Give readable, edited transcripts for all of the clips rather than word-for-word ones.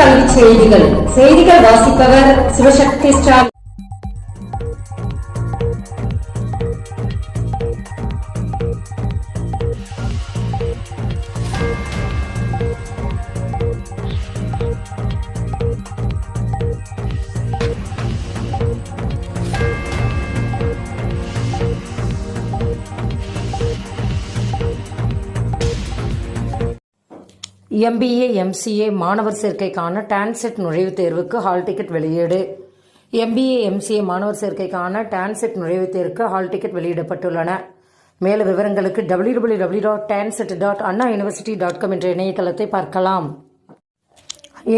கல்வி செய்திகள் வாசிப்பவர் சிவசக்தி ஸ்டாலின். MBA MCA மாணவர் சேர்க்கைக்கான டான்செட் நுழைவுத் தேர்வுக்கு ஹால் டிக்கெட் வெளியீடு. MBA MCA மாணவர் சேர்க்கைக்கான டான்செட் நுழைவுத் தேர்வுக்கு ஹால் டிக்கெட் வெளியிடப்பட்டுள்ளன. மேல விவரங்களுக்கு www.tancet.annauniversity.com என்ற இணையதளத்தை பார்க்கலாம்.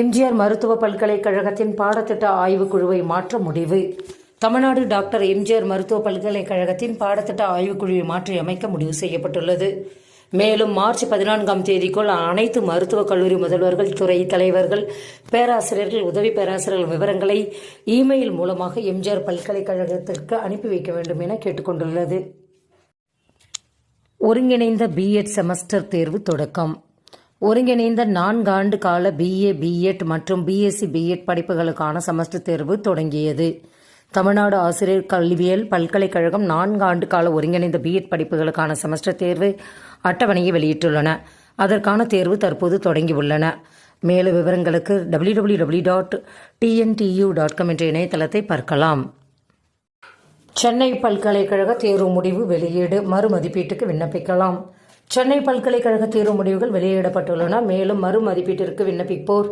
எம்ஜிஆர் மருத்துவ பல்கலைக்கழகத்தின் பாடத்திட்ட ஆய்வுக்குழுவை மாற்ற முடிவு. தமிழ்நாடு டாக்டர் எம்ஜிஆர் மருத்துவ பல்கலைக்கழகத்தின் பாடத்திட்ட ஆய்வுக்குழுவை மாற்றி அமைக்க முடிவு செய்யப்பட்டுள்ளது. மேலும் மார்ச் 14ஆம் தேதிக்குள் அனைத்து மருத்துவக் கல்லூரி முதல்வர்கள், துறை தலைவர்கள், பேராசிரியர்கள், உதவி பேராசிரியர்கள் விவரங்களை இமெயில் மூலமாக எம்ஜிஆர் பல்கலைக்கழகத்திற்கு அனுப்பி வைக்க வேண்டும் என கேட்டுக்கொண்டுள்ளது. ஒருங்கிணைந்த பிஎட் செமஸ்டர் தேர்வு தொடக்கம். ஒருங்கிணைந்த 4 ஆண்டு கால BA BEd மற்றும் BSc BEd படிப்புகளுக்கான செமஸ்டர் தேர்வு தொடங்கியது. தமிழ்நாடு ஆசிரியர் கல்வியியல் பல்கலைக்கழகம் 4 ஆண்டு கால ஒருங்கிணைந்த BEd படிப்புகளுக்கான செமஸ்டர் தேர்வு அட்டவணையை வெளியிட்டுள்ளன. அதற்கான தேர்வு தற்போது தொடங்கியுள்ளன. மேலும் விவரங்களுக்கு www.tntu.com என்ற இணையதளத்தை பார்க்கலாம். சென்னை பல்கலைக்கழக தேர்வு முடிவு வெளியீடு. மறுமதிப்பீட்டுக்கு விண்ணப்பிக்கலாம். சென்னை பல்கலைக்கழக தேர்வு முடிவுகள் வெளியிடப்பட்டுள்ளன. மேலும் மறுமதிப்பீட்டிற்கு விண்ணப்பிக்கலாம்.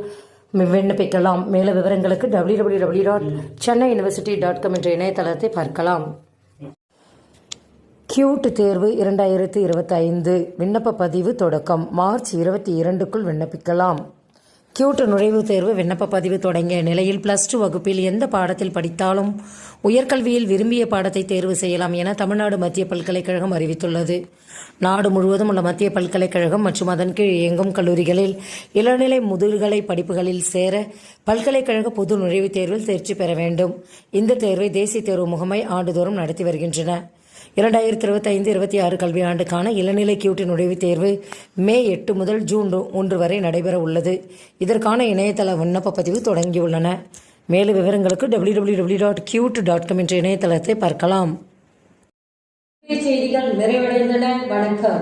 மேலும் விவரங்களுக்கு www.chennaiuniversity.com என்ற இணையதளத்தை பார்க்கலாம். கியூட் தேர்வு 2025 விண்ணப்ப பதிவு தொடக்கம். மார்ச் 22க்குள் விண்ணப்பிக்கலாம். கியூட் நுழைவுத் தேர்வு விண்ணப்ப பதிவு தொடங்கிய நிலையில் +2 வகுப்பில் எந்த பாடத்தில் படித்தாலும் உயர்கல்வியில் விரும்பிய பாடத்தை தேர்வு செய்யலாம் என தமிழ்நாடு மத்திய பல்கலைக்கழகம் அறிவித்துள்ளது. நாடு முழுவதும் உள்ள மத்திய பல்கலைக்கழகம் மற்றும் அதன் கீழ் இயங்கும் கல்லூரிகளில் இளநிலை முதுகலை படிப்புகளில் சேர பல்கலைக்கழக பொது நுழைவுத் தேர்வில் தேர்ச்சி பெற வேண்டும். இந்த தேர்வை தேசிய தேர்வு முகமை ஆண்டுதோறும் நடத்தி வருகின்றன. 2025-26 கல்வியாண்டுக்கான இளநிலை கியூட் நுழைவுத் தேர்வு மே 8 முதல் ஜூன் 1 வரை நடைபெற உள்ளது. இதற்கான இணையதள விண்ணப்ப பதிவு தொடங்கியுள்ளன. மேலும் விவரங்களுக்கு www.qt.com என்ற இணையதளத்தை பார்க்கலாம். செய்திகள் நிறைவடைந்தன. வணக்கம்.